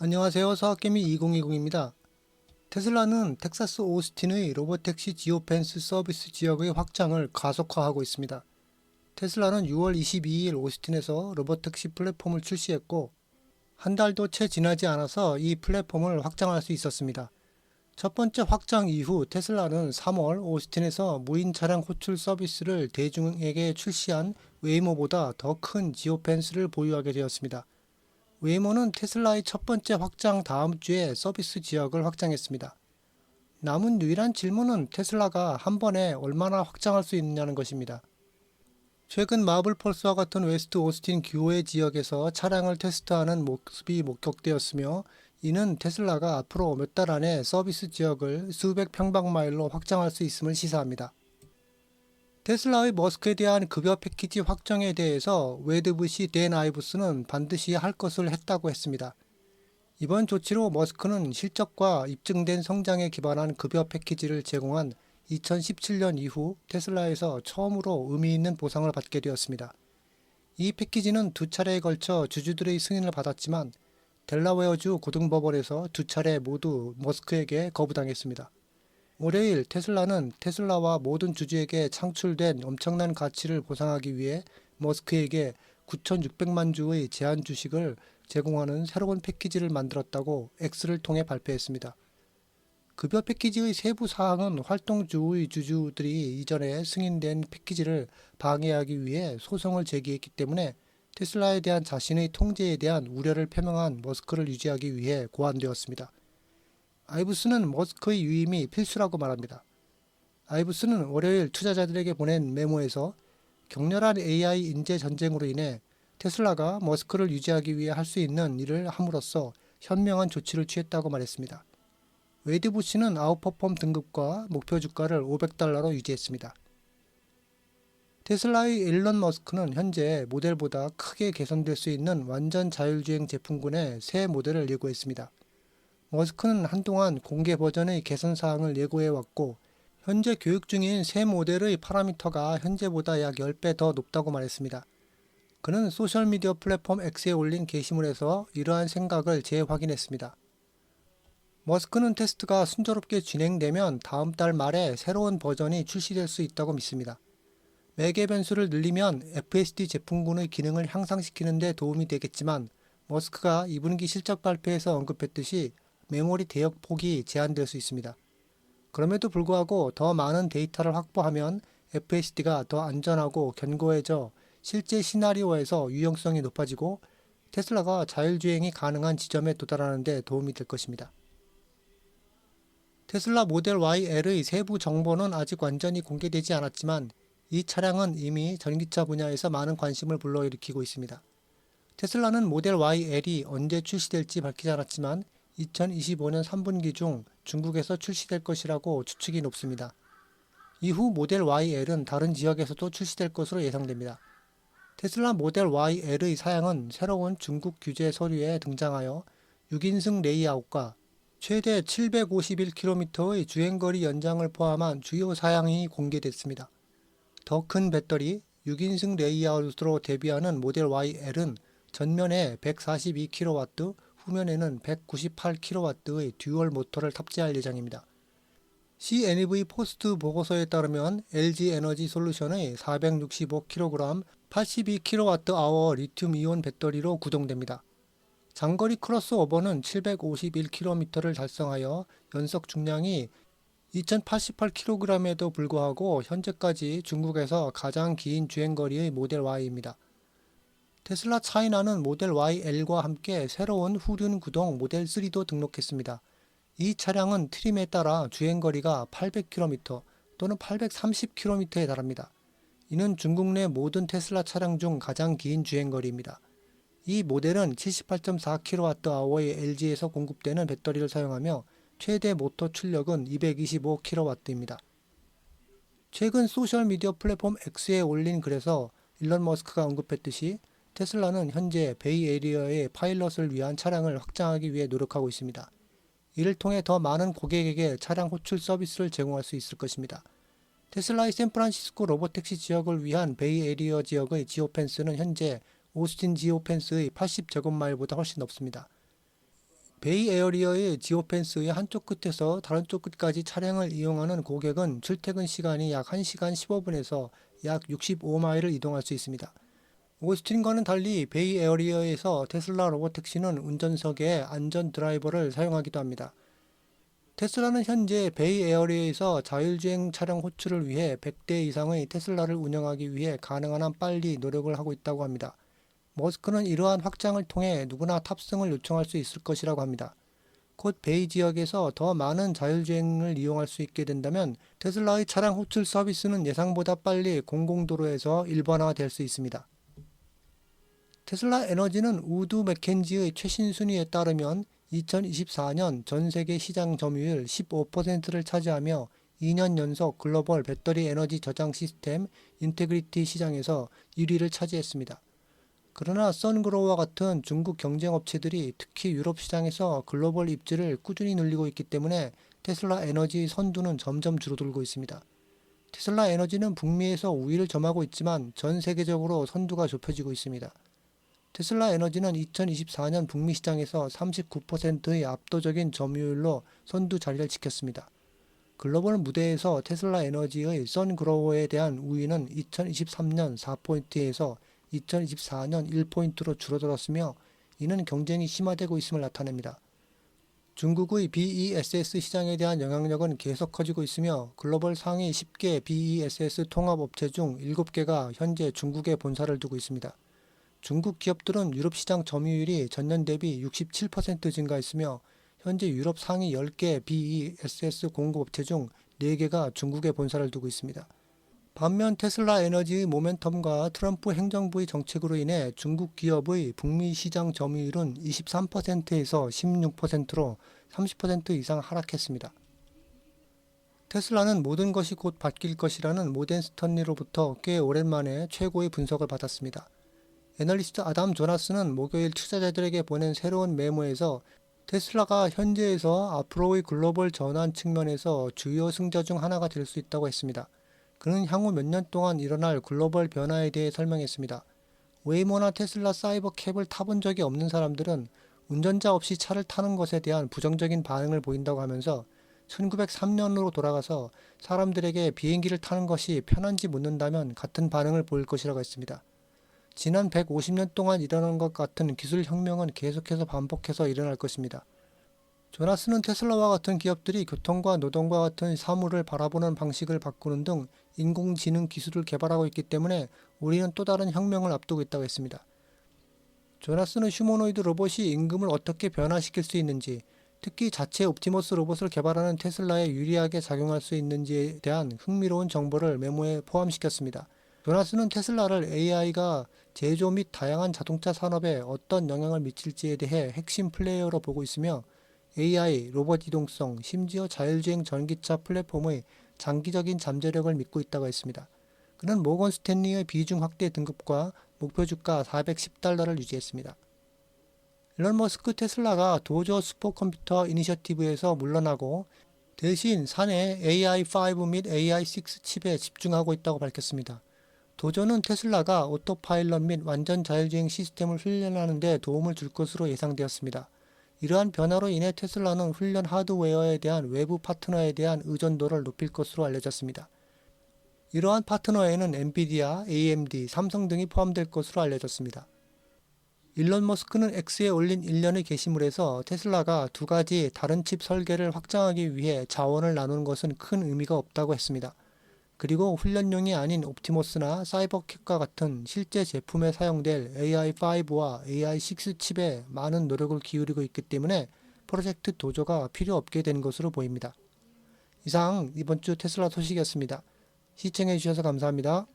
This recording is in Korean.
안녕하세요. 사학개미 2020입니다. 테슬라는 텍사스 오스틴의 로보택시 지오펜스 서비스 지역의 확장을 가속화하고 있습니다. 테슬라는 6월 22일 오스틴에서 로보택시 플랫폼을 출시했고 한 달도 채 지나지 않아서 이 플랫폼을 확장할 수 있었습니다. 첫 번째 확장 이후 테슬라는 3월 오스틴에서 무인 차량 호출 서비스를 대중에게 출시한 웨이모보다 더 큰 지오펜스를 보유하게 되었습니다. 웨이모는 테슬라의 첫 번째 확장 다음 주에 서비스 지역을 확장했습니다. 남은 유일한 질문은 테슬라가 한 번에 얼마나 확장할 수 있느냐는 것입니다. 최근 마블 펄스와 같은 웨스트 오스틴 규모의 지역에서 차량을 테스트하는 모습이 목격되었으며 이는 테슬라가 앞으로 몇 달 안에 서비스 지역을 수백 평방마일로 확장할 수 있음을 시사합니다. 테슬라의 머스크에 대한 급여 패키지 확정에 대해서 웨드부시 댄 아이브스는 반드시 할 것을 했다고 했습니다. 이번 조치로 머스크는 실적과 입증된 성장에 기반한 급여 패키지를 제공한 2017년 이후 테슬라에서 처음으로 의미 있는 보상을 받게 되었습니다. 이 패키지는 두 차례에 걸쳐 주주들의 승인을 받았지만 델라웨어주 고등법원에서 두 차례 모두 머스크에게 거부당했습니다. 월요일 테슬라는 테슬라와 모든 주주에게 창출된 엄청난 가치를 보상하기 위해 머스크에게 9,600만 주의 제한 주식을 제공하는 새로운 패키지를 만들었다고 X를 통해 발표했습니다. 급여 패키지의 세부 사항은 활동주의 주주들이 이전에 승인된 패키지를 방해하기 위해 소송을 제기했기 때문에 테슬라에 대한 자신의 통제에 대한 우려를 표명한 머스크를 유지하기 위해 고안되었습니다. 아이브스는 머스크의 유임이 필수라고 말합니다. 아이브스는 월요일 투자자들에게 보낸 메모에서 격렬한 AI 인재 전쟁으로 인해 테슬라가 머스크를 유지하기 위해 할 수 있는 일을 함으로써 현명한 조치를 취했다고 말했습니다. 웨이드 부시는 아웃퍼폼 등급과 목표 주가를 $500로 유지했습니다. 테슬라의 일론 머스크는 현재 모델보다 크게 개선될 수 있는 완전 자율주행 제품군의 새 모델을 예고했습니다. 머스크는 한동안 공개 버전의 개선 사항을 예고해왔고 현재 교육 중인 새 모델의 파라미터가 현재보다 약 10배 더 높다고 말했습니다. 그는 소셜미디어 플랫폼 X에 올린 게시물에서 이러한 생각을 재확인했습니다. 머스크는 테스트가 순조롭게 진행되면 다음 달 말에 새로운 버전이 출시될 수 있다고 믿습니다. 매개 변수를 늘리면 FSD 제품군의 기능을 향상시키는 데 도움이 되겠지만 머스크가 2분기 실적 발표에서 언급했듯이 메모리 대역 폭이 제한될 수 있습니다. 그럼에도 불구하고 더 많은 데이터를 확보하면 FSD가 더 안전하고 견고해져 실제 시나리오에서 유용성이 높아지고 테슬라가 자율주행이 가능한 지점에 도달하는 데 도움이 될 것입니다. 테슬라 모델 Y L의 세부 정보는 아직 완전히 공개되지 않았지만 이 차량은 이미 전기차 분야에서 많은 관심을 불러일으키고 있습니다. 테슬라는 모델 Y L이 언제 출시될지 밝히지 않았지만 2025년 3분기 중 중국에서 출시될 것이라고 추측이 높습니다. 이후 모델 Y L은 다른 지역에서도 출시될 것으로 예상됩니다. 테슬라 모델 Y L의 사양은 새로운 중국 규제 서류에 등장하여 6인승 레이아웃과 최대 751km의 주행거리 연장을 포함한 주요 사양이 공개됐습니다. 더 큰 배터리, 6인승 레이아웃으로 데뷔하는 모델 Y L은 전면에 142kW, 후면에는 198kW의 듀얼 모터를 탑재할 예정입니다. CNEV 포스트 보고서에 따르면 LG 에너지 솔루션의 465kg, 82kWh 리튬 이온 배터리로 구동됩니다. 장거리 크로스오버는 751km를 달성하여 연속 중량이 2088kg에도 불구하고 현재까지 중국에서 가장 긴 주행거리의 모델 Y입니다. 테슬라 차이나는 모델 Y L과 함께 새로운 후륜 구동 모델 3도 등록했습니다. 이 차량은 트림에 따라 주행거리가 800km 또는 830km에 달합니다. 이는 중국 내 모든 테슬라 차량 중 가장 긴 주행거리입니다. 이 모델은 78.4kWh의 LG에서 공급되는 배터리를 사용하며 최대 모터 출력은 225kW입니다. 최근 소셜미디어 플랫폼 X에 올린 글에서 일론 머스크가 언급했듯이 테슬라는 현재 베이에리어의 파일럿을 위한 차량을 확장하기 위해 노력하고 있습니다. 이를 통해 더 많은 고객에게 차량 호출 서비스를 제공할 수 있을 것입니다. 테슬라의 샌프란시스코 로보택시 지역을 위한 베이에리어 지역의 지오펜스는 현재 오스틴 지오펜스의 80제곱마일보다 훨씬 높습니다. 베이 에어리어의 지오펜스의 한쪽 끝에서 다른 쪽 끝까지 차량을 이용하는 고객은 출퇴근 시간이 약 1시간 15분에서 약 65마일을 이동할 수 있습니다. 오스틴과는 달리 베이 에어리어에서 테슬라 로보택시는 운전석에 안전 드라이버를 사용하기도 합니다. 테슬라는 현재 베이 에어리어에서 자율주행 차량 호출을 위해 100대 이상의 테슬라를 운영하기 위해 가능한 한 빨리 노력을 하고 있다고 합니다. 머스크는 이러한 확장을 통해 누구나 탑승을 요청할 수 있을 것이라고 합니다. 곧 베이 지역에서 더 많은 자율주행을 이용할 수 있게 된다면 테슬라의 차량 호출 서비스는 예상보다 빨리 공공도로에서 일반화될 수 있습니다. 테슬라 에너지는 우드 맥켄지의 최신 순위에 따르면 2024년 전 세계 시장 점유율 15%를 차지하며 2년 연속 글로벌 배터리 에너지 저장 시스템 인테그리티 시장에서 1위를 차지했습니다. 그러나 선그로와 같은 중국 경쟁 업체들이 특히 유럽 시장에서 글로벌 입지를 꾸준히 늘리고 있기 때문에 테슬라 에너지의 선두는 점점 줄어들고 있습니다. 테슬라 에너지는 북미에서 우위를 점하고 있지만 전 세계적으로 선두가 좁혀지고 있습니다. 테슬라 에너지는 2024년 북미 시장에서 39%의 압도적인 점유율로 선두 자리를 지켰습니다. 글로벌 무대에서 테슬라 에너지의 선그로어에 대한 우위는 2023년 4포인트에서 2024년 1포인트로 줄어들었으며 이는 경쟁이 심화되고 있음을 나타냅니다. 중국의 BESS 시장에 대한 영향력은 계속 커지고 있으며 글로벌 상위 10개 BESS 통합업체 중 7개가 현재 중국에 본사를 두고 있습니다. 중국 기업들은 유럽 시장 점유율이 전년 대비 67% 증가했으며 현재 유럽 상위 10개 BESS 공급업체 중 4개가 중국에 본사를 두고 있습니다. 반면 테슬라 에너지의 모멘텀과 트럼프 행정부의 정책으로 인해 중국 기업의 북미 시장 점유율은 23%에서 16%로 30% 이상 하락했습니다. 테슬라는 모든 것이 곧 바뀔 것이라는 모덴 스턴리로부터 꽤 오랜만에 최고의 분석을 받았습니다. 애널리스트 아담 조나스는 목요일 투자자들에게 보낸 새로운 메모에서 테슬라가 현재에서 앞으로의 글로벌 전환 측면에서 주요 승자 중 하나가 될 수 있다고 했습니다. 그는 향후 몇 년 동안 일어날 글로벌 변화에 대해 설명했습니다. 웨이모나 테슬라 사이버 캡을 타본 적이 없는 사람들은 운전자 없이 차를 타는 것에 대한 부정적인 반응을 보인다고 하면서 1903년으로 돌아가서 사람들에게 비행기를 타는 것이 편한지 묻는다면 같은 반응을 보일 것이라고 했습니다. 지난 150년 동안 일어난 것 같은 기술 혁명은 계속해서 반복해서 일어날 것입니다. 조나스는 테슬라와 같은 기업들이 교통과 노동과 같은 사물을 바라보는 방식을 바꾸는 등 인공지능 기술을 개발하고 있기 때문에 우리는 또 다른 혁명을 앞두고 있다고 했습니다. 조나스는 휴머노이드 로봇이 임금을 어떻게 변화시킬 수 있는지, 특히 자체 옵티머스 로봇을 개발하는 테슬라에 유리하게 작용할 수 있는지에 대한 흥미로운 정보를 메모에 포함시켰습니다. 조나스는 테슬라를 AI가 제조 및 다양한 자동차 산업에 어떤 영향을 미칠지에 대해 핵심 플레이어로 보고 있으며 AI, 로봇 이동성, 심지어 자율주행 전기차 플랫폼의 장기적인 잠재력을 믿고 있다고 했습니다. 그는 모건 스탠리의 비중 확대 등급과 목표 주가 $410를 유지했습니다. 일론 머스크 테슬라가 도저 슈퍼컴퓨터 이니셔티브에서 물러나고 대신 사내 AI5 및 AI6 칩에 집중하고 있다고 밝혔습니다. 도저는 테슬라가 오토파일럿 및 완전 자율주행 시스템을 훈련하는 데 도움을 줄 것으로 예상되었습니다. 이러한 변화로 인해 테슬라는 훈련 하드웨어에 대한 외부 파트너에 대한 의존도를 높일 것으로 알려졌습니다. 이러한 파트너에는 엔비디아, AMD, 삼성 등이 포함될 것으로 알려졌습니다. 일론 머스크는 X에 올린 일련의 게시물에서 테슬라가 두 가지 다른 칩 설계를 확장하기 위해 자원을 나누는 것은 큰 의미가 없다고 했습니다. 그리고 훈련용이 아닌 옵티머스나 사이버캡과 같은 실제 제품에 사용될 AI5와 AI6 칩에 많은 노력을 기울이고 있기 때문에 프로젝트 도저가 필요 없게 된 것으로 보입니다. 이상 이번 주 테슬라 소식이었습니다. 시청해 주셔서 감사합니다.